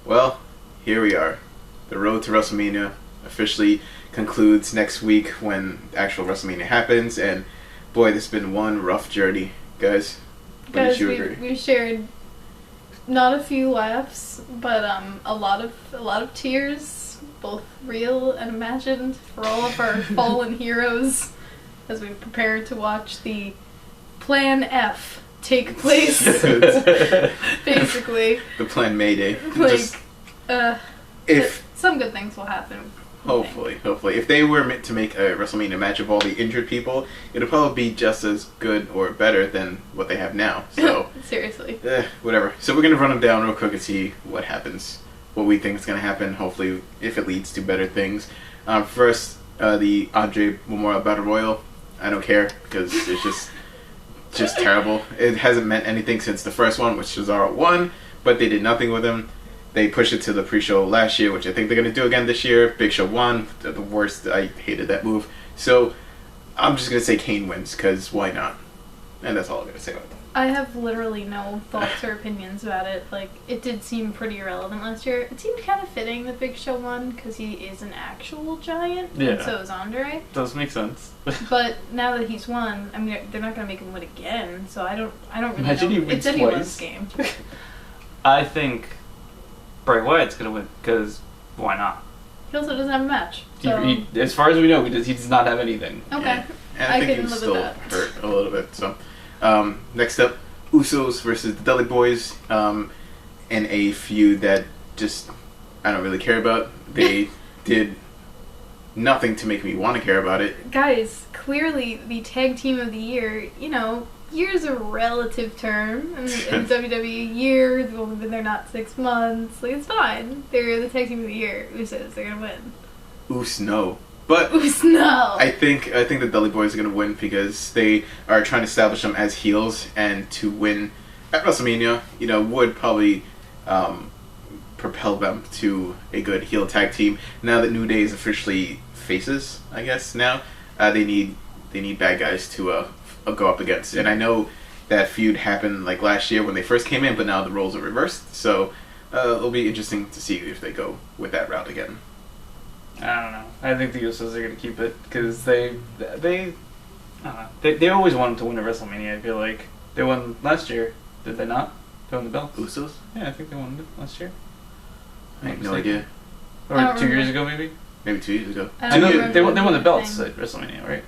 Well, here we are. The road to WrestleMania officially concludes next week when actual WrestleMania happens, and boy, this has been one rough journey, guys. Guys, we shared not a few laughs, but a lot of tears, both real and imagined, for all of our fallen heroes as we prepare to watch the Plan F take place. Basically. The Plan Mayday. If some good things will happen. Hopefully. If they were meant to make a WrestleMania match of all the injured people, it'll probably be just as good or better than what they have now. So seriously. Whatever. So we're gonna run them down real quick and see what happens, what we think is gonna happen. Hopefully, if it leads to better things. First, the Andre Memorial Battle Royal. I don't care because it's just terrible. It hasn't meant anything since the first one, which Cesaro won, but they did nothing with him. They pushed it to the pre-show last year, which I think they're going to do again this year. Big Show won. The worst. I hated that move. So I'm just going to say Kane wins, because why not? And that's all I'm going to say about that. I have literally no thoughts or opinions about it. Like, it did seem pretty irrelevant last year. It seemed kind of fitting that Big Show won, because he is an actual giant, and so is Andre. Does make sense. But now that he's won, I mean, they're not going to make him win again, so I don't really Imagine know. he wins It's twice. anyone's game. I think Bray Wyatt's going to win, because why not? He also doesn't have a match. So. He, as far as we know, he does not have anything. Okay. Yeah. And I think he was still hurt a little bit. So, next up, Usos versus the Dudley Boys, in a feud that just I don't really care about. They did nothing to make me want to care about it. Guys, clearly the tag team of the year, year's a relative term. In WWE, year, they've only been there not 6 months. Like, it's fine. They're the tag team of the year. Usos, they're gonna win. No. But no. I think the Dudley Boys are going to win because they are trying to establish them as heels, and to win at WrestleMania, would probably propel them to a good heel tag team. Now that New Day is officially faces, I guess now they need bad guys to go up against. And I know that feud happened like last year when they first came in, but now the roles are reversed. So it'll be interesting to see if they go with that route again. I don't know. I think the Usos are going to keep it because they always wanted to win at WrestleMania. I feel like they won last year. Did they not? They won the belt. Usos? Yeah, I think they won it last year. I have no idea. Or 2 years ago, maybe. Maybe 2 years ago. They won the belts at WrestleMania, right?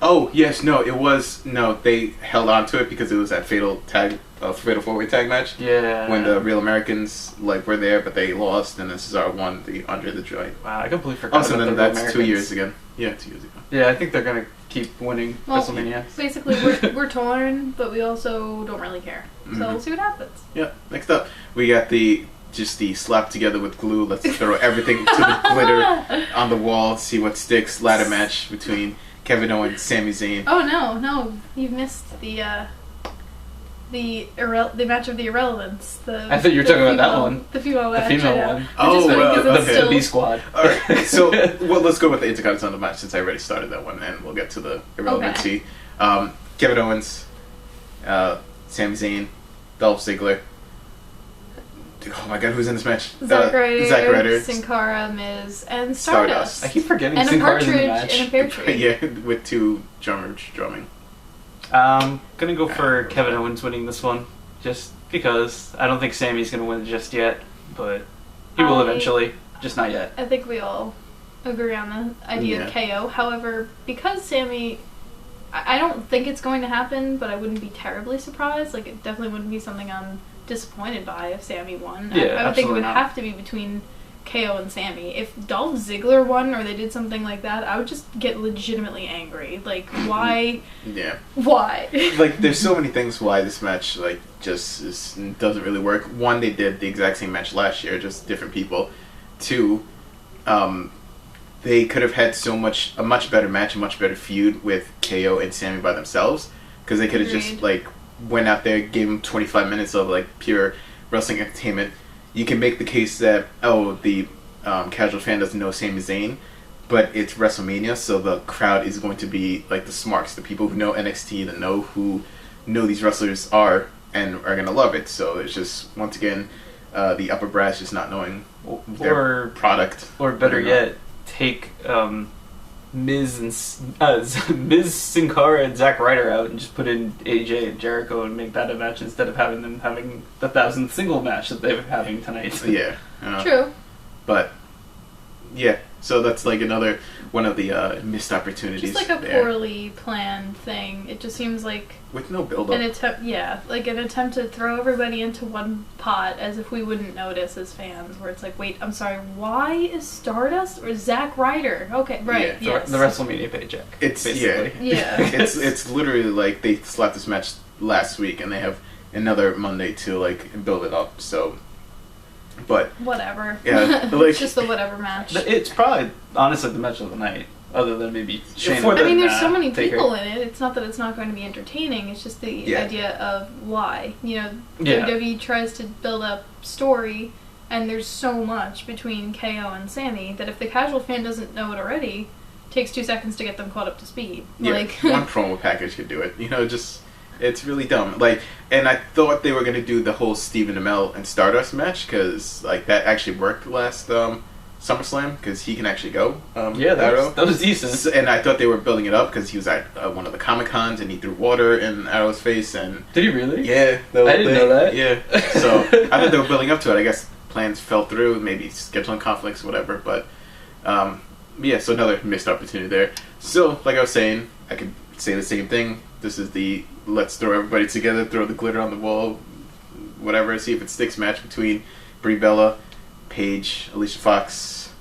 Oh yes, no, it was They held on to it because it was that fatal 4-way tag match. Yeah. When the Real Americans were there, but they lost, and then Cesaro won the Andre the Giant. Wow, I completely forgot. Also, about then the Real that's Americans. 2 years ago. Yeah, 2 years ago. Yeah, I think they're gonna keep winning WrestleMania. Basically, we're torn, but we also don't really care. So we'll see what happens. Yeah. Next up, we got the slap together with glue. Let's throw everything to the glitter on the wall. See what sticks. Ladder match between Kevin Owens, Sami Zayn. Oh no, you've missed the match of the irrelevance. I thought you were talking about that one. The female match. The female one. Oh, the B Squad. All right, so let's go with the Intercontinental match since I already started that one, and we'll get to the irrelevancy. Okay. Kevin Owens, Sami Zayn, Dolph Ziggler. Oh my God, who's in this match? Zack Ryder, Sin Cara, Miz, and Stardust. I keep forgetting and Sin Cara's in the match. And a pear tree. Yeah, with 2 drummers drumming. Gonna go for Kevin Owens winning this one, just because. I don't think Sami's gonna win just yet, but he will eventually, just not yet. I think we all agree on the idea of KO. However, because Sami, I don't think it's going to happen, but I wouldn't be terribly surprised. Like, it definitely wouldn't be something I'm disappointed by if Sami won. Yeah, I would think it would have to be between KO and Sami. If Dolph Ziggler won or they did something like that, I would just get legitimately angry. Like, why? Yeah. Why? Like, there's so many things why this match just doesn't really work. One, they did the exact same match last year, just different people. 2, they could have had a much better match, a much better feud with KO and Sami by themselves, because they could have just went out there, gave them 25 minutes of pure wrestling entertainment. You can make the case that the casual fan doesn't know Sami Zayn, but it's WrestleMania, so the crowd is going to be the smarks, the people who know NXT, that know who these wrestlers are and are gonna love it. So it's just once again the upper brass just not knowing their product. Or better yet, take Miz Sin Cara and Zack Ryder out and just put in AJ and Jericho and make that a match instead of having them having the 1,000th single match that they're having tonight. Yeah. True. But, yeah. So that's like another one of the missed opportunities. Just like a poorly planned thing. It just seems like with no build-up. Like an attempt to throw everybody into one pot as if we wouldn't notice as fans. Where it's like, wait, I'm sorry, why is Stardust or Zack Ryder? Okay, right, yeah, yes. The WrestleMania paycheck. It's basically. Yeah. it's literally like they slapped this match last week and they have another Monday to like build it up. So. But whatever. Yeah, like, it's just the whatever match. It's probably honestly the match of the night, other than maybe Shayna. I mean, there's so many people in it. It's not that it's not going to be entertaining. It's just the idea of why. WWE tries to build up story, and there's so much between KO and Sammy that if the casual fan doesn't know it already, it takes 2 seconds to get them caught up to speed. Yeah, like one promo package could do it. Just. It's really dumb. Like, and I thought they were gonna do the whole Stephen Amell and Stardust match because like that actually worked last SummerSlam because he can actually go. That was decent. And I thought they were building it up because he was at one of the Comic Cons and he threw water in Arrow's face and. Did he really? Yeah, I didn't know that. Yeah, so I thought they were building up to it. I guess plans fell through, maybe scheduling conflicts, whatever. But yeah, so another missed opportunity there. So, like I was saying, I could say the same thing. This is the let's throw everybody together, throw the glitter on the wall, whatever, see if it sticks match between Brie Bella, Paige, Alicia Fox.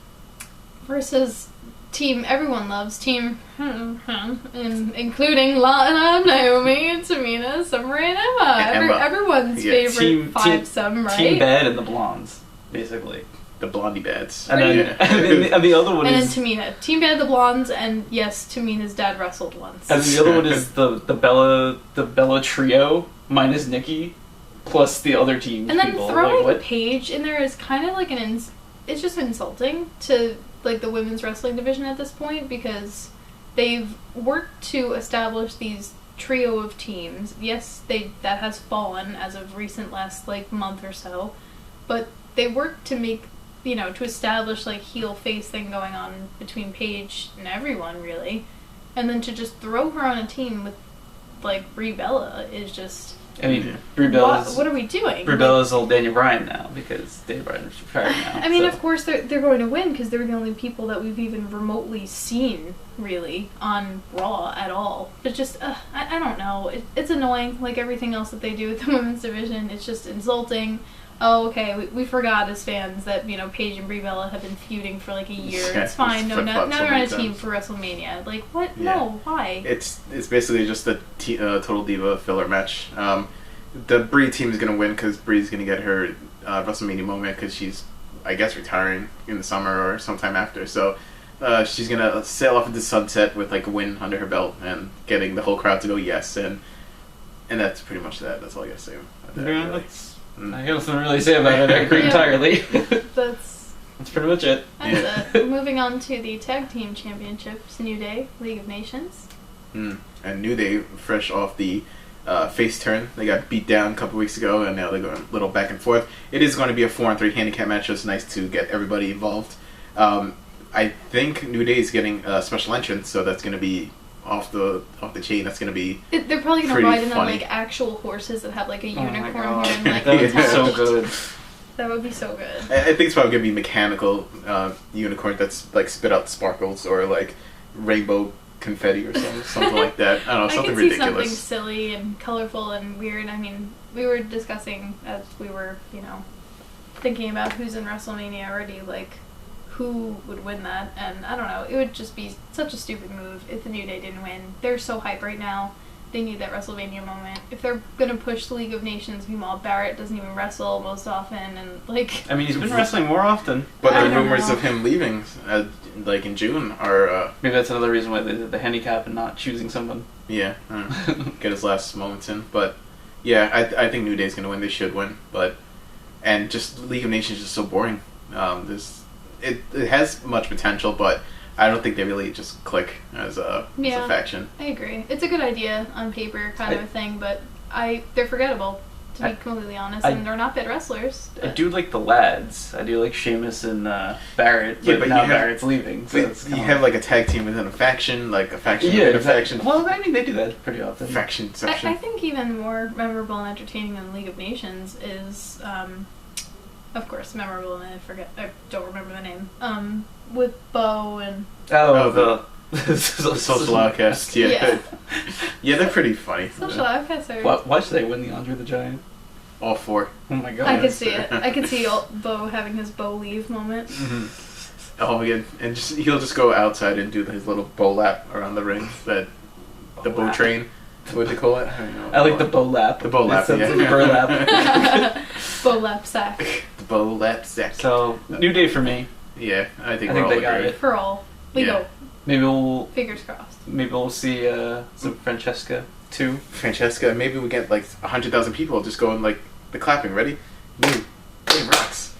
Versus team everyone loves, team including Lana, Naomi, and Tamina, Summer, and Emma. Everyone's favorite 5-some, right? Team Bad and the Blondes, basically. The Blondie Bads. And then and the other one and is... then Tamina. Team Bad, the Blondes, and yes, Tamina's dad wrestled once. And the other one is the Bella trio, minus Nikki, plus the other team and people. And then throwing like, Paige in there is kind of like it's just insulting to like the women's wrestling division at this point because they've worked to establish these trio of teams. Yes, that has fallen as of recent last like month or so, but they worked to make to establish like heel face thing going on between Paige and everyone really, and then to just throw her on a team with like Brie Bella is just. I mean, Brie Bella's... What are we doing? Brie Bella's old Daniel Bryan now, because Daniel Bryan's retired now. I mean, of course, they're going to win, because they're the only people that we've even remotely seen, really, on Raw at all. But just, I don't know. It's annoying, like everything else that they do with the women's division. It's just insulting. Oh, okay, we forgot as fans that, Paige and Brie Bella have been feuding for like a year. Yeah, it's fine. No, now they're on a team times. for WrestleMania. Like, what? Yeah. No, why? It's basically just a Total Diva filler match. The Brie team is going to win because Brie's going to get her WrestleMania moment because she's, I guess, retiring in the summer or sometime after. So she's going to sail off into the sunset with like a win under her belt and getting the whole crowd to go yes. And that's pretty much that. That's all I got to say about that. Yeah, really. I got nothing to really say about it. I agree entirely. That's pretty much it. That's it. Moving on to the Tag Team Championships, New Day, League of Nations. And New Day, fresh off the face turn. They got beat down a couple weeks ago, and now they're going a little back and forth. It is going to be a 4-on-3 handicap match, so it's nice to get everybody involved. I think New Day is getting a special entrance, so that's going to be off the chain. That's going to be they're probably going to ride in on like actual horses that have like a unicorn horn. Like, that would be so good. That would be so good. I think it's probably going to be mechanical unicorn that's like spit out sparkles or like rainbow confetti or something like that. I don't know, something ridiculous. I can see something silly and colorful and weird. I mean, we were discussing as we were, thinking about who's in WrestleMania already, like who would win that, and I don't know, it would just be such a stupid move if the New Day didn't win. They're so hype right now. They need that WrestleMania moment. If they're gonna push the League of Nations, meanwhile Barrett doesn't even wrestle most often, and like... I mean, he's been wrestling more often. But the rumors of him leaving, like in June, are... Maybe that's another reason why they did the handicap and not choosing someone. Yeah, get his last moments in. But yeah, I think New Day's gonna win. They should win. And just League of Nations is just so boring. It has much potential, but I don't think they really just click as a faction. I agree. It's a good idea on paper, kind of a thing, but they're forgettable. to be completely honest, and they're not bad wrestlers. I do like the lads. I do like Sheamus and Barrett, but now Barrett's leaving. So you have like a tag team within a faction, like a faction within a faction. Well, I mean, they do that pretty often. Faction section. I think even more memorable and entertaining than League of Nations is, of course, memorable, and I don't remember the name, with Bo and... the Social Outcasts, yeah. Yeah, they're pretty funny. Social Outcasts are... Why should they win the Andre the Giant? All 4. Oh my god. I could see it. I could see Bo having his Bo leave moment. Mm-hmm. Oh, yeah, and he'll just go outside and do his little bow lap around the ring, the bow train. What do they call it? I don't know. I like the bow lap. The bow lap, yeah. Like burlap. Bow lap sack. The bow lap sack. So, new day for me. Yeah, I think they got agree. it. For all. We go. Maybe we'll... Fingers crossed. Maybe we'll see some Francesca, too. Francesca, maybe we get like 100,000 people just going like the clapping. Ready? New Day rocks.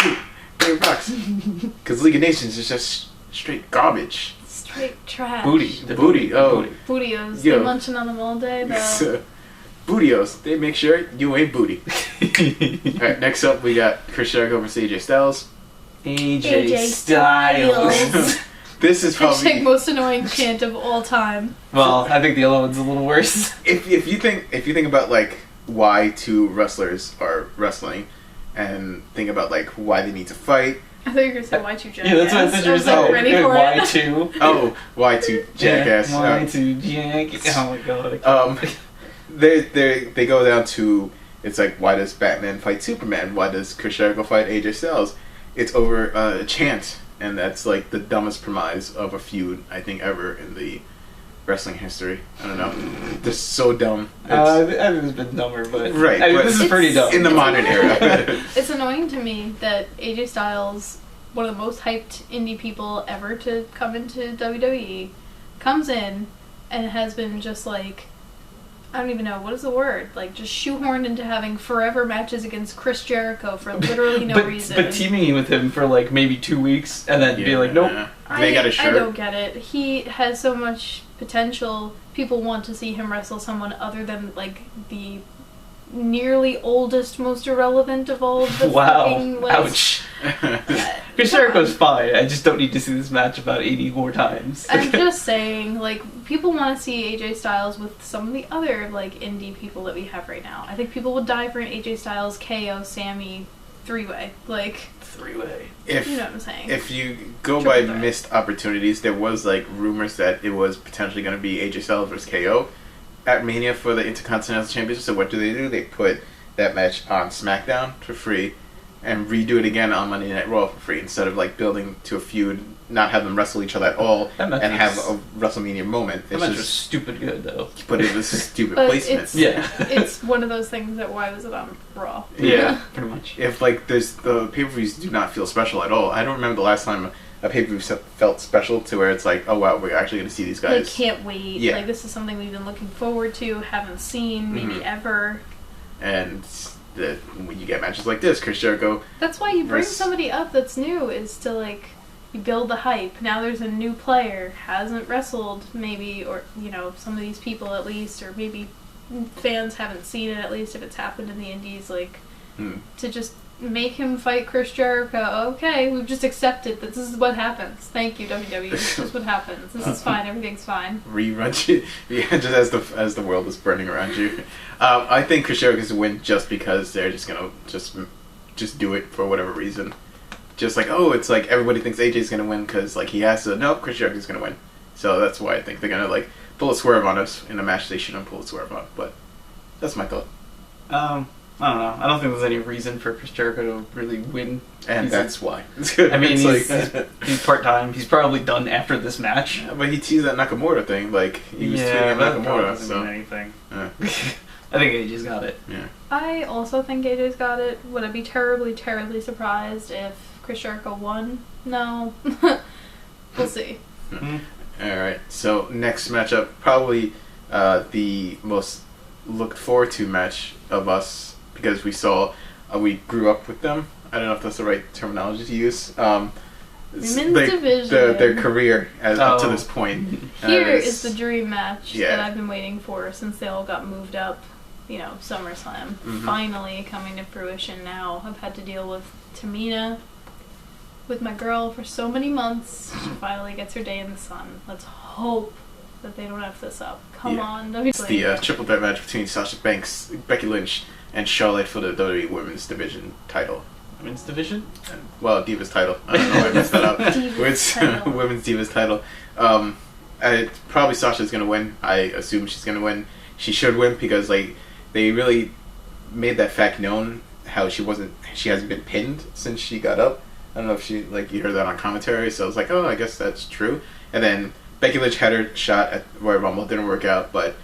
New Day rocks. Because League of Nations is just straight garbage. Straight trash. Booty. Oh. Bootios. Yo. They munching on them all day, though. Bootios. They make sure you ain't booty. Alright, next up we got Chris Jericho versus AJ Styles. AJ Styles. This is probably # most annoying chant of all time. Well, I think the other one's a little worse. If you think about like why 2 wrestlers are wrestling, and think about like why they need to fight. I thought you were gonna say Y2 Jackass. Yeah, that's what I thought you were saying. Ready for Y2. Oh, Y2 Jackass. Y2 Jackass. Oh my god. They go down to, it's like, why does Batman fight Superman? Why does Chris Jericho fight AJ Styles? It's over a chant, and that's like the dumbest premise of a feud I think ever in the wrestling history. I don't know. They're so dumb. I think it's been dumber, but right. I mean, this is pretty dumb in the modern era. It's annoying to me that AJ Styles, one of the most hyped indie people ever to come into WWE, comes in and has been just like, I don't even know, what is the word? Like, just shoehorned into having forever matches against Chris Jericho for literally no reason. But teaming with him for like maybe 2 weeks and then be like, nope. They got a shirt. I don't get it. He has so much potential. People want to see him wrestle someone other than, like, the nearly oldest, most irrelevant of all of the fucking, like... Ouch. Chris Jericho's fine. I just don't need to see this match about 80 more times. I'm just saying, like, people want to see AJ Styles with some of the other, like, indie people that we have right now. I think people would die for an AJ Styles, KO, Sammy, 3-way. Like... 3-way. You know what I'm saying. If you go by missed opportunities, there was, like, rumors that it was potentially going to be AJ Styles versus KO at Mania for the Intercontinental Championship. So what do? They put that match on SmackDown for free and redo it again on Monday Night Raw for free instead of like building to a feud, not have them wrestle each other at all, and have a WrestleMania moment. That match was stupid good though. But it was stupid placement. It's one of those things that why was it on Raw? Yeah, pretty much. If like there's the pay-per-views do not feel special at all. I don't remember the last time a pay-per-view felt special to where it's like, oh wow, we're actually going to see these guys. Like, can't wait. Yeah. Like, this is something we've been looking forward to, haven't seen, maybe ever. And when you get matches like this, Chris Jericho... That's why you bring somebody up that's new, is to, like, you build the hype. Now there's a new player, hasn't wrestled, maybe, or, you know, some of these people at least, or maybe fans haven't seen it, at least if it's happened in the indies, like, to just make him fight Chris Jericho. Okay, we've just accepted that this is what happens. Thank you, WWE. This is just what happens. This is fine. Everything's fine. Rerun shit. Yeah, just as the world is burning around you. I think Chris Jericho's going to win just because they're just going to just do it for whatever reason. Just like, oh, it's like everybody thinks AJ's going to win because like he has to. No, Chris Jericho's going to win. So that's why I think they're going to like pull a swerve on us in a match they shouldn't pull a swerve on. But that's my thought. I don't know. I don't think there's any reason for Chris Jericho to really win. And that's why. I mean, he's part-time. He's probably done after this match. Yeah, but he teased that Nakamura thing. Like, he was tweeting at Nakamura. Doesn't mean anything. I think AJ's got it. Yeah. I also think AJ's got it. Would I be terribly, terribly surprised if Chris Jericho won? No. We'll see. Alright, so next matchup, probably the most looked forward to match of us, because we grew up with them. I don't know if that's the right terminology to use. Women's division. Their career up to this point. Here is the dream match that I've been waiting for since they all got moved up. SummerSlam. Finally coming to fruition now. I've had to deal with Tamina, with my girl, for so many months. She finally gets her day in the sun. Let's hope that they don't F this up. Come on, WWE. It's the triple threat match between Sasha Banks, Becky Lynch, and Charlotte for the WWE Women's Division title. Women's Division? Well, Divas title. I don't know why I messed that up. Divas Women's Divas title. Probably Sasha's going to win. I assume she's going to win. She should win because they really made that fact known, how she hasn't been pinned since she got up. I don't know if you heard that on commentary, so I was like, oh, I guess that's true. And then Becky Lynch had her shot at Royal Rumble, didn't work out, but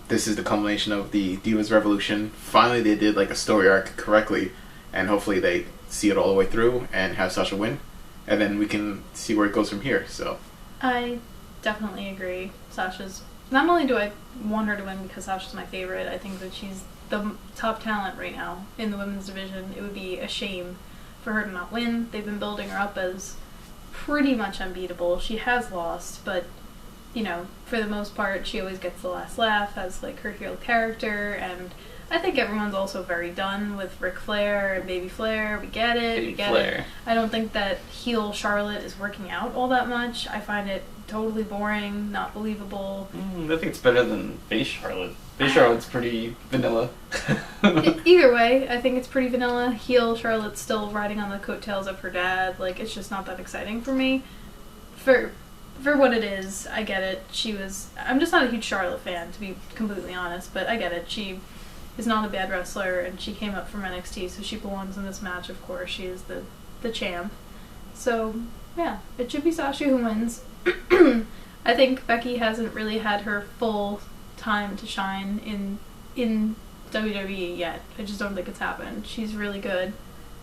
this is the culmination of the Divas Revolution. Finally, they did a story arc correctly, and hopefully they see it all the way through and have Sasha win, and then we can see where it goes from here. So I definitely agree. Sasha's, not only do I want her to win because Sasha's my favorite, I think that she's the top talent right now in the women's division. It would be a shame for her to not win. They've been building her up as pretty much unbeatable. She has lost, but for the most part, she always gets the last laugh as her heel character, and I think everyone's also very done with Ric Flair and Baby Flair. We get it. I don't think that heel Charlotte is working out all that much. I find it totally boring, not believable. I think it's better than face Charlotte. Face Charlotte's pretty vanilla. Either way, I think it's pretty vanilla. Heel Charlotte's still riding on the coattails of her dad. It's just not that exciting for me. For what it is, I get it. I'm just not a huge Charlotte fan, to be completely honest, but I get it. She is not a bad wrestler, and she came up from NXT, so she belongs in this match, of course. She is the champ. So, yeah, it should be Sasha who wins. I think Becky hasn't really had her full time to shine in WWE yet. I just don't think it's happened. She's really good,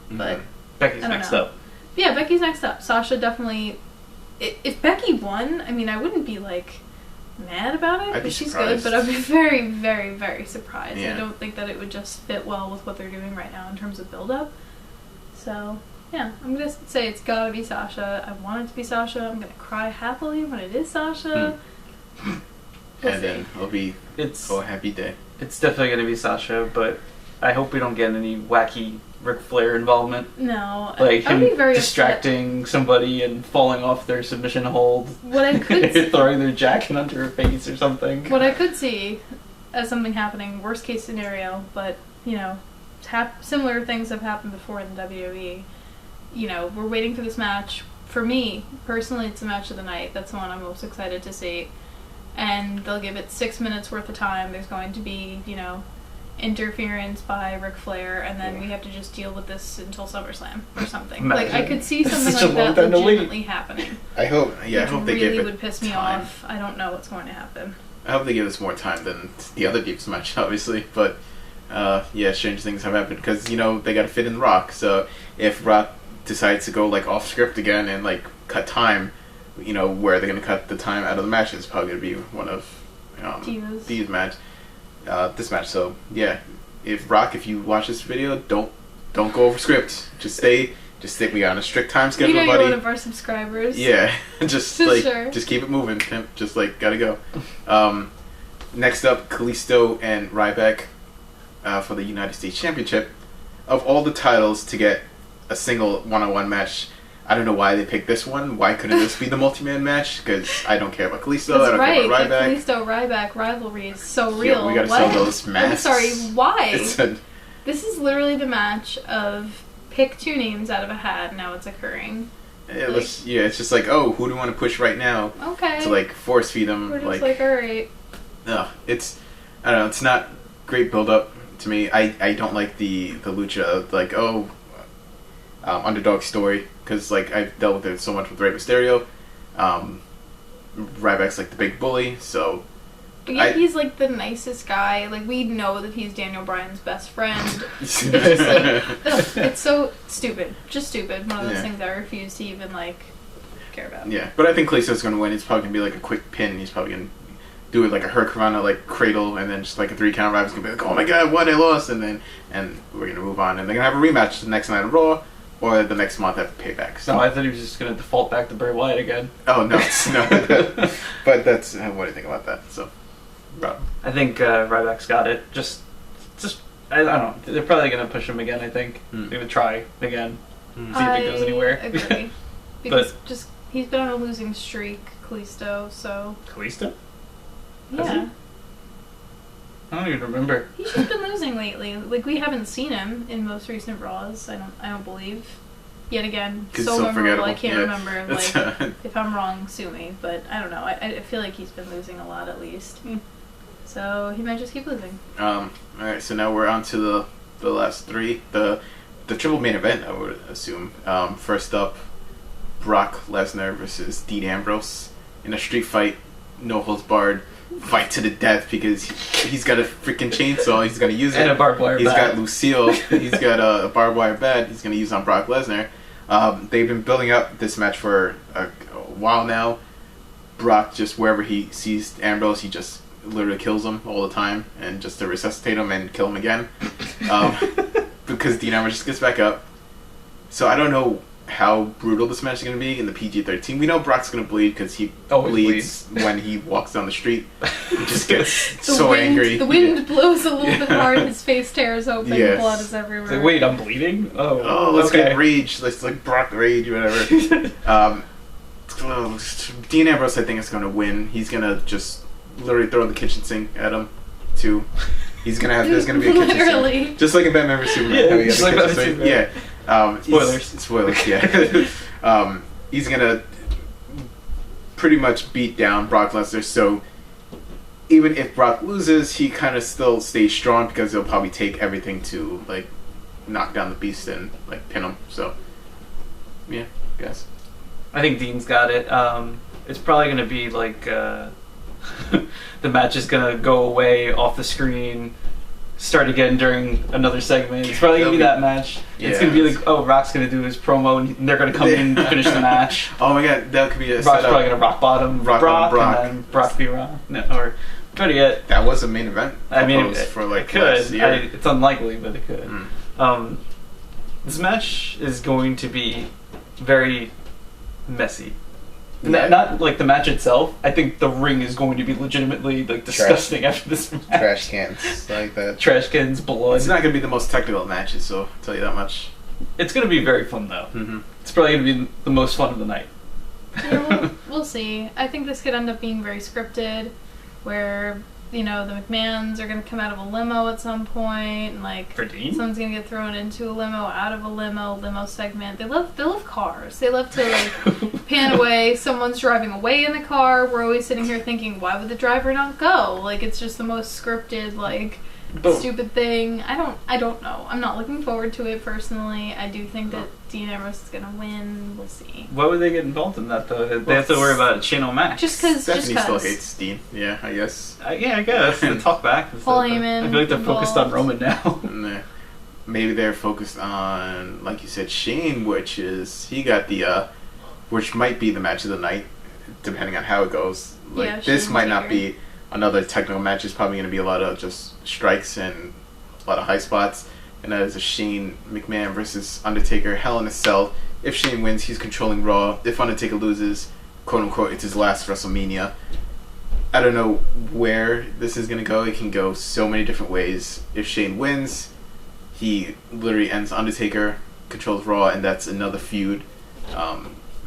but Becky's next up. Yeah, Becky's next up. Sasha definitely. If Becky won, I mean, I wouldn't be mad about it because she's good, but I'd be very, very, very surprised. Yeah. I don't think that it would just fit well with what they're doing right now in terms of build-up. So, yeah, I'm going to say it's got to be Sasha. I want it to be Sasha. I'm going to cry happily when it is Sasha. And then it'll be a happy day. It's definitely going to be Sasha, but I hope we don't get any wacky Ric Flair involvement. No. Him distracting somebody and falling off their submission hold. What I could throwing their jacket under her face or something. What I could see as something happening, worst case scenario, but, similar things have happened before in the WWE. We're waiting for this match. For me, personally, it's the match of the night. That's the one I'm most excited to see. And they'll give it 6 minutes worth of time. There's going to be, interference by Ric Flair, and then we have to just deal with this until SummerSlam or something. Imagine. I could see something like that legitimately happening. I hope they give it would piss me off. I don't know what's going to happen. I hope they give us more time than the other Divas match, obviously, but strange things have happened because they got to fit in Rock. So if Rock decides to go off script again and cut time, where they're gonna cut the time out of the match is probably gonna be one of these match. This match. So yeah, if you watch this video, don't go over script. Just stick me on a strict time schedule, buddy. You're one of our subscribers. Yeah, just keep it moving. Just gotta go. Next up, Kalisto and Ryback for the United States Championship. Of all the titles to get a single one-on-one match, I don't know why they picked this one. Why couldn't this be the multi-man match? Because I don't care about Kalisto. I don't care about Ryback. The Kalisto-Ryback rivalry is so real. Yeah, we gotta sell those masks. I'm sorry, why? This is literally the match of pick two names out of a hat. Now it's occurring. It's just who do we want to push right now? Okay. To force feed them. We're just alright. No, I don't know. It's not great build up to me. I don't like the lucha underdog story because I've dealt with it so much with Rey Mysterio. Ryback's the big bully, so. But yeah, he's the nicest guy. We know that he's Daniel Bryan's best friend. It's just it's so stupid, just stupid. One of those things I refuse to even care about. Yeah, but I think Kalisto's gonna win. It's probably gonna be a quick pin. He's probably gonna do it a Hurricanrana cradle, and then just a 3 count. Ryback's gonna be oh my god, what, I lost, and we're gonna move on, and they're gonna have a rematch the next night of Raw. Or the next month after Payback. So. No, I thought he was just going to default back to Bray Wyatt again. Oh, no. But that's... what do you think about that? So, Rob? I think Ryback's got it. Just just I don't know. They're probably gonna push him again. I think they would try again. See if he goes anywhere. I agree. Because he's been on a losing streak, Kalisto. So Kalisto? yeah. I don't even remember. He's just been losing lately. Like, we haven't seen him in most recent Raws. I don't believe. Yet again, so memorable. I can't remember. Like, if I'm wrong, sue me. But I don't know. I feel like he's been losing a lot at least. So he might just keep losing. All right. So now we're on to the last three. The triple main event, I would assume. First up, Brock Lesnar versus Dean Ambrose in a street fight, no holds barred. Fight to the death because he's got a freaking chainsaw. He's gonna use it. And a barbed wire bat. He's got Lucille. He's got a barbed wire bat. He's gonna use on Brock Lesnar. They've been building up this match for a while now. Brock, just wherever he sees Ambrose, he just literally kills him all the time, and just to resuscitate him and kill him again. Because Dean Ambrose just gets back up. So I don't know how brutal this match is going to be in the PG-13. We know Brock's going to bleed because he bleeds when he walks down the street. He just gets angry. The wind blows a little bit hard. His face tears open. Blood is everywhere. Like, wait, I'm bleeding? Let's get rage. Let's Brock rage, whatever. Dean Ambrose, I think, is going to win. He's going to just literally throw the kitchen sink at him, too. He's gonna have. There's gonna be a kitchen sink, just like in Batman vs Superman. Yeah, just like Batman vs Superman. Yeah. Spoilers. Yeah. He's gonna pretty much beat down Brock Lesnar. So even if Brock loses, he kind of still stays strong because he'll probably take everything to like knock down the beast and like pin him. So yeah, I guess. I think Dean's got it. It's probably gonna be like. The match is gonna go away off the screen, start again during another segment. It's probably gonna be that match. Yeah, it's gonna be like, Rock's gonna do his promo and they're gonna come in and finish the match. Oh my god, that could be a Rock's probably gonna rock bottom Brock, and then Brock be Rock. No, or better yet, that was a main event. I mean, for like it could. It's unlikely, but it could. This match is going to be very messy. Yeah. Not like the match itself. I think the ring is going to be legitimately like disgusting after this match. Trash cans like that. Trash cans, blood. It's not going to be the most technical matches, so I'll tell you that much. It's going to be very fun though. Mm-hmm. It's probably going to be the most fun of the night. Yeah, we'll see. I think this could end up being very scripted, where the McMahons are going to come out of a limo at some point, and like someone's going to get thrown into a limo, out of a limo segment. They love cars. They love to like pan away. Someone's driving away in the car. We're always sitting here thinking, why would the driver not go? Like, it's just the most scripted, like, stupid thing. I don't know. I'm not looking forward to it personally. I do think that Dean Ambrose is going to win. We'll see. Why would they get involved in that though? They have to worry about Channel Max. Just because. Stephanie still hates Dean. Yeah, I guess. Yeah, I guess. The talk back. Paul Heyman. I feel like they're focused on Roman now. Maybe they're focused on, like you said, Shane, which got the, which might be the match of the night, depending on how it goes. Like this might not be another technical match. It's probably going to be a lot of just strikes and a lot of high spots. And that is a Shane McMahon versus Undertaker Hell in a Cell. If Shane wins, he's controlling Raw. If Undertaker loses, quote unquote, it's his last WrestleMania. I don't know where this is going to go. It can go so many different ways. If Shane wins, he literally ends Undertaker, controls Raw, and that's another feud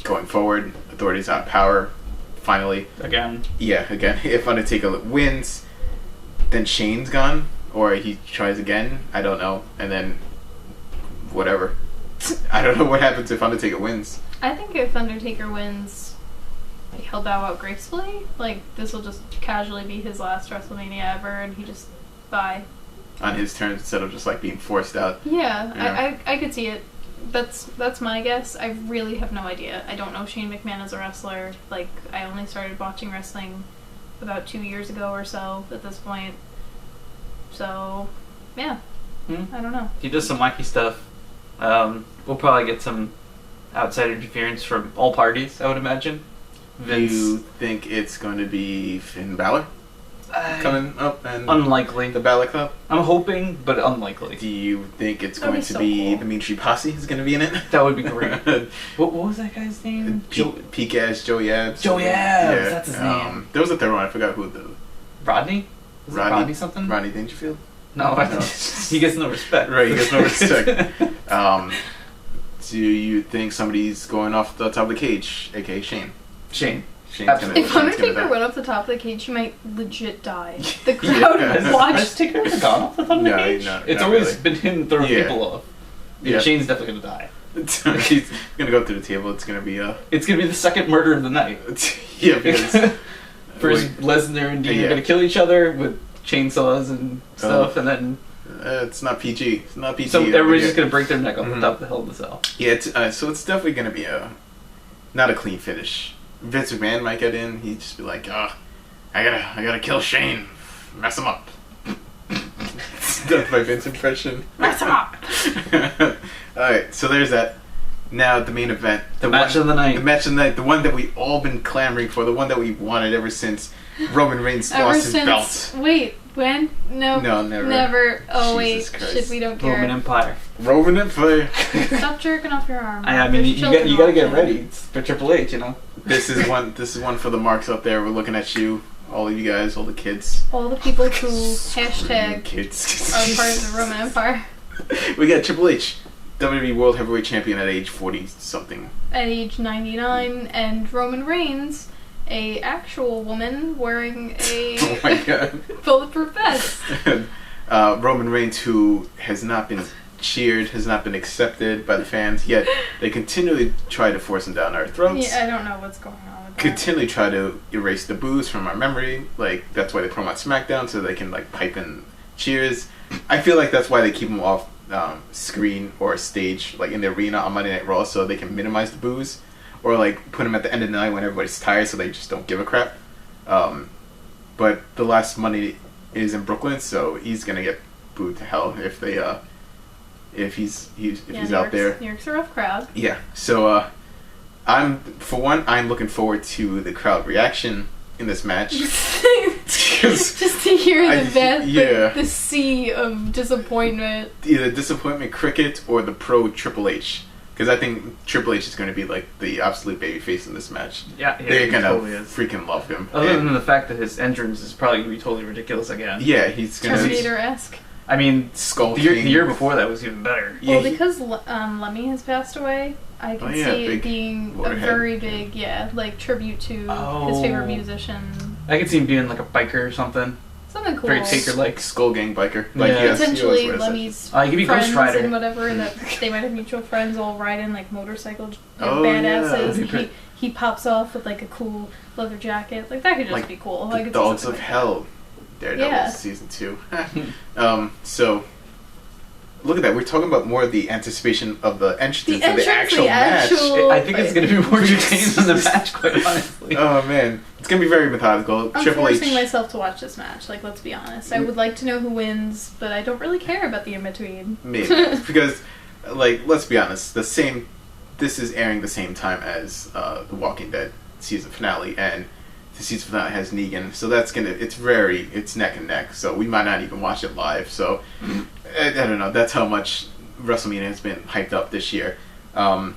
going forward. Authority's out of power, finally. Again. Yeah, again. If Undertaker wins, then Shane's gone. Or he tries again. I don't know. And then, whatever. I don't know what happens if Undertaker wins. I think if Undertaker wins, like, he'll bow out gracefully. Like, this will just casually be his last WrestleMania ever, and he just bye. On his terms, instead of just like being forced out. Yeah, I could see it. That's my guess. I really have no idea. I don't know Shane McMahon as a wrestler. Like, I only started watching wrestling about 2 years ago or so at this point. So, yeah. I don't know. He does some wacky stuff. We'll probably get some outside interference from all parties, I would imagine. Vince. Do you think it's going to be Finn Balor coming up? And unlikely. The Balor Club? I'm hoping, but unlikely. Do you think it's going to be the Mean Street Posse is going to be in it? That would be great. What was that guy's name? Peak Ass Joey Abs. Joey Abs, that's his name. There was a third one, I forgot who the... Rodney? Was it Rodney something? Rodney Dangerfield? No, he gets no respect. Right, he gets no respect. Do you think somebody's going off the top of the cage, aka Shane? Shane. If Undertaker went off the top of the cage, he might legit die. The crowd Has watched. Undertaker ever gone off the top of the cage? No, it's not always really. been him throwing people off. Yeah, Shane's definitely gonna die. He's gonna go through the table. It's gonna be It's gonna be the second murder of the night. Yeah, because first Lesnar and Dean are gonna kill each other with chainsaws and stuff, and then it's not PG. It's not PG. So everybody's just gonna break their neck off the top of the Hell in the Cell. Yeah, so it's definitely gonna be not a clean finish. Vince McMahon might get in. He'd just be like, I gotta kill Shane, mess him up. That's my Vince impression. Mess him up. Alright, so there's that. Now the main event. The match of the night. The match of the night. The one that we all been clamoring for. The one that we wanted ever since Roman Reigns lost his belt. Wait, when? No, never. Never. Oh, Jesus wait. Christ. Shit, we don't care. Roman Empire. Roman Empire. Stop jerking off your arm. I mean, you gotta get ready. It's for Triple H, you know. This is one for the marks out there. We're looking at you, all of you guys, all the kids. All the people who hashtag kids are part of the Roman Empire. We got Triple H, WWE World Heavyweight Champion at age 40 something. At age 99, and Roman Reigns, a actual woman wearing a Oh my god. bulletproof vest. Roman Reigns, who has not been cheered, has not been accepted by the fans, yet they continually try to force him down our throats. Yeah, I don't know what's going on with that. Continually try to erase the boos from our memory. Like, that's why they put him on SmackDown, so they can, like, pipe in cheers. I feel like that's why they keep him off screen or stage, like in the arena on Monday Night Raw, so they can minimize the boos, or like put him at the end of the night when everybody's tired, so they just don't give a crap. But the last Monday is in Brooklyn, so he's gonna get booed to hell if they if he's out there. New York's a rough crowd. Yeah. So I'm looking forward to the crowd reaction in this match. Just to hear the sea of disappointment. Either disappointment cricket or the pro Triple H. Because I think Triple H is going to be like the absolute babyface in this match. Yeah, they're going to totally freaking love him. Other than the fact that his entrance is probably going to be totally ridiculous again. Yeah, he's going to be Terminator-esque. I mean, Skull the year before that was even better. Yeah, well, because Lemmy has passed away, I can see it being a very big, like, tribute to his favorite musician. I could see him being like a biker or something. Something cool. Very Taker-like. Skull Gang biker. Like, potentially Lemmy's friends and whatever, that they might have mutual friends all riding, like, motorcycle badasses. Yeah. He pops off with, like, a cool leather jacket. Like, that could just be cool. The Dogs of Hell. Daredevil Season 2. So, look at that. We're talking about more of the anticipation of the entrance of the actual match. I think it's going to be more entertaining than the match, quite honestly. Oh, man. It's going to be very methodical. I'm forcing myself to watch this match, like, let's be honest. I would like to know who wins, but I don't really care about the in-between. Maybe. Because, like, let's be honest, this is airing the same time as The Walking Dead season finale, and the season finale has Negan, so it's neck and neck, so we might not even watch it live, so I don't know, that's how much WrestleMania has been hyped up this year. Triple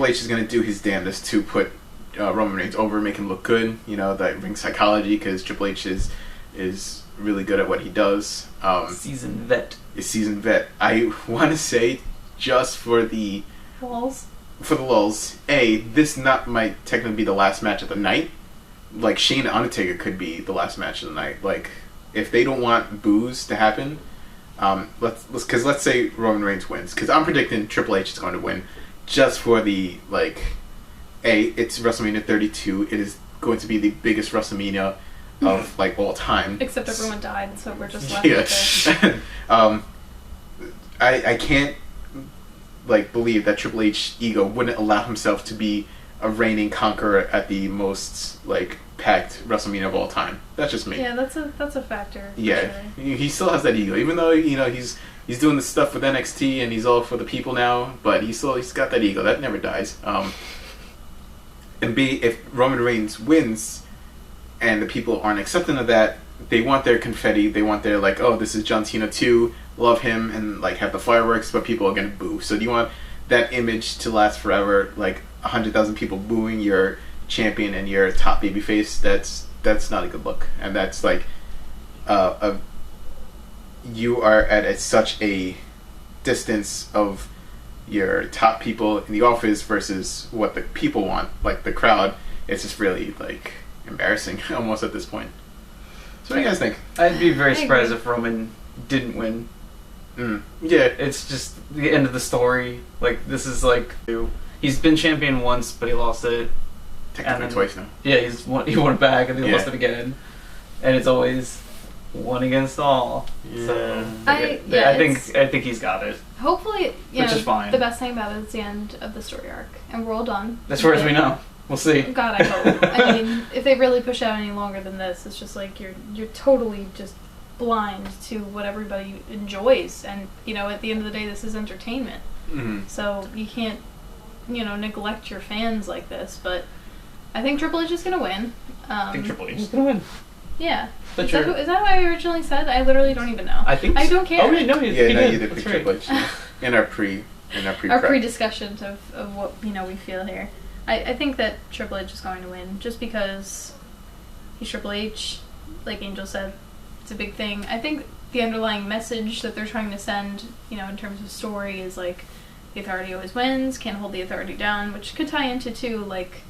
H is going to do his damnedest to put Roman Reigns over, make him look good, that ring psychology, because Triple H is really good at what he does. Seasoned vet. I want to say, just for the lulz, this might technically be the last match of the night. Like, Shane and Undertaker could be the last match of the night. Like, if they don't want boos to happen, let's say Roman Reigns wins, because I'm predicting Triple H is going to win, just for the, like, it's WrestleMania 32. It is going to be the biggest WrestleMania of, like, all time. Except everyone died, so we're just left with it. I can't, like, believe that Triple H ego wouldn't allow himself to be a reigning conqueror at the most, like, packed WrestleMania of all time. That's just me. Yeah, that's a factor. Yeah, sure. He still has that ego, even though he's doing this stuff with NXT and he's all for the people now. But he's got that ego that never dies. And B, if Roman Reigns wins, and the people aren't accepting of that, they want their confetti. They want their, like, oh, this is John Cena too. Love him, and, like, have the fireworks, but people are gonna boo. So do you want that image to last forever? Like 100,000 people booing your champion and your top babyface? That's not a good look, and that's like you are at such a distance of your top people in the office versus what the people want, like the crowd. It's just really like embarrassing almost at this point. So what do you guys think? I'd be very surprised if Roman didn't win. Yeah, it's just the end of the story. Like, this is like, he's been champion once, but he lost it. Technically twice now. Yeah, he won it back, and he lost it again. And it's always one against all. Yeah. So I think he's got it. Hopefully, which is fine. The best thing about it is the end of the story arc, and we're all done. As far as we know. We'll see. God, I hope. I mean, if they really push out any longer than this, it's just like you're totally just blind to what everybody enjoys, and at the end of the day, this is entertainment. Mm-hmm. So you can't neglect your fans like this. But I think Triple H is gonna win. I think Triple H is gonna win. Yeah. Is that what I originally said? I literally don't even know. I think I don't care. Oh, wait, no, he did. You did pick Triple H in our pre-discussions of what we feel here. I think that Triple H is going to win just because he's Triple H. Like Angel said, it's a big thing. I think the underlying message that they're trying to send, in terms of story, is like the authority always wins, can't hold the authority down, which could tie into too, like,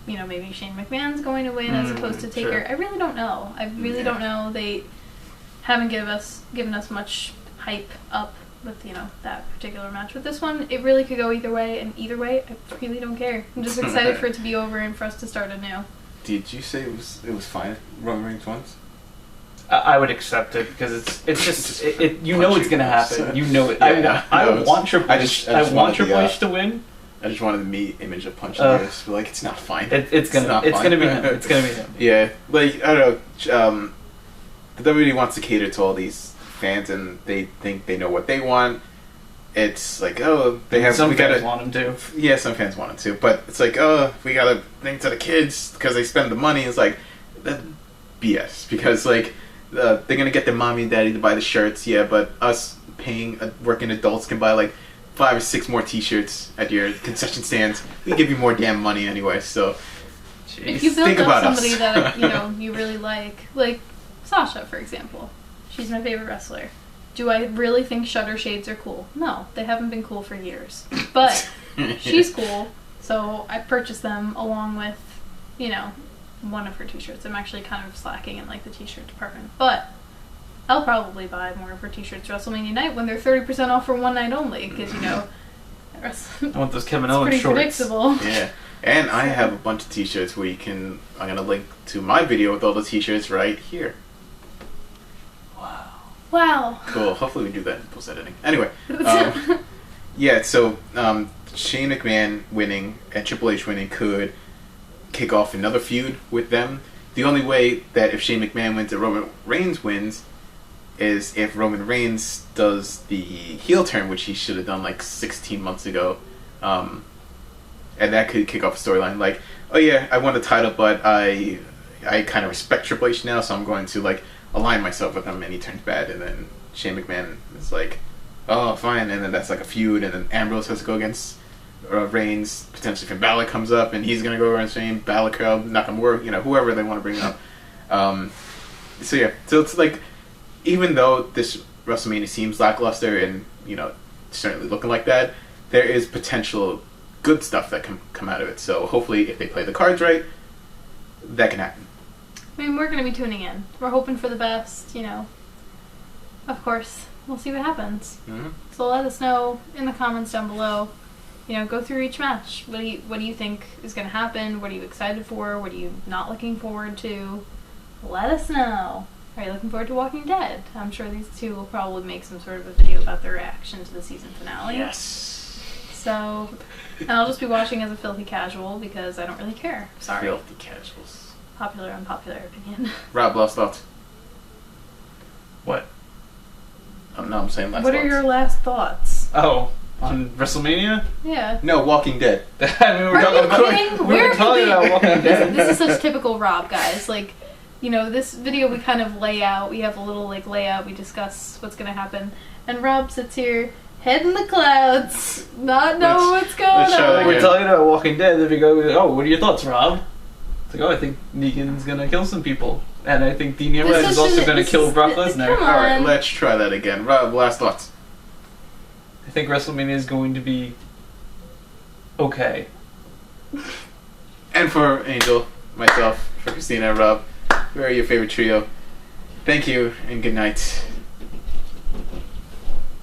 maybe Shane McMahon's going to win as opposed to Taker. Sure. I really don't know. I really don't know. They haven't given us much hype up with that particular match. With this one, it really could go either way, and either way, I really don't care. I'm just excited for it to be over and for us to start anew. Did you say it was fine? Roman Reigns once. I would accept it because it's just you know it's gonna happen. You know it. Yeah, I want Triple H. I want Triple H to win. I just wanted the meat image of punching this, but like it's not fine. It's gonna be him. It's gonna be him. Yeah, like I don't know. The WWE wants to cater to all these fans, and they think they know what they want. It's like, some fans want them to. Yeah, some fans want them to, but it's like, we gotta think to the kids because they spend the money. It's like that BS because like they're gonna get their mommy and daddy to buy the shirts, yeah, but us paying working adults can buy like 5 or 6 more T-shirts at your concession stands. We give you more damn money anyway. So if you build up somebody that you really like Sasha, for example. She's my favorite wrestler. Do I really think Shutter Shades are cool? No, they haven't been cool for years. But she's cool, so I purchased them along with, one of her T-shirts. I'm actually kind of slacking in like the T-shirt department, but I'll probably buy more of her T-shirts Wrestlemania night when they're 30% off for one night only, because I want those Kevin Owens pretty shorts. Predictable. Yeah, and I have a bunch of T-shirts where I'm gonna link to my video with all the T-shirts right here. Wow. Cool. Hopefully we do that in post editing. Anyway, yeah. So Shane McMahon winning and Triple H winning could kick off another feud with them. The only way that if Shane McMahon wins and Roman Reigns wins is if Roman Reigns does the heel turn, which he should have done like 16 months ago, and that could kick off a storyline like, oh yeah, I won the title, but I kind of respect Triple H now, so I'm going to like align myself with him, and he turns bad, and then Shane McMahon is like, oh fine, and then that's like a feud, and then Ambrose has to go against Reigns, potentially Finn Balor comes up, and he's gonna go around Shane, Balor, Nakamura, whoever they want to bring up. So yeah, so it's like, even though this WrestleMania seems lackluster and certainly looking like that, there is potential good stuff that can come out of it. So hopefully, if they play the cards right, that can happen. I mean, we're going to be tuning in. We're hoping for the best, Of course, we'll see what happens. Mm-hmm. So let us know in the comments down below. Go through each match. What do you think is going to happen? What are you excited for? What are you not looking forward to? Let us know. Are you looking forward to Walking Dead? I'm sure these two will probably make some sort of a video about their reaction to the season finale. Yes. So, and I'll just be watching as a filthy casual because I don't really care. Sorry. Filthy casuals. Popular, unpopular opinion. Rob, last thoughts. What? No, I'm saying last What thoughts. are your last thoughts? Oh, on WrestleMania? Yeah. No, Walking Dead. I mean, we were talking about Walking Dead. This is such typical Rob, guys. Like, this video we kind of lay out. We have a little layout. We discuss what's going to happen, and Rob sits here, head in the clouds, not knowing what's going on. We're talking about Walking Dead. Then we go, oh, what are your thoughts, Rob? It's like, oh, I think Negan's gonna kill some people. And I think Dean Ambrose is also going to kill Brock Lesnar. Come All right, on. let's try that again. Rob, last thoughts. I think WrestleMania is going to be okay. And for Angel, myself, for Christina, Rob, we're your favorite trio. Thank you and good night.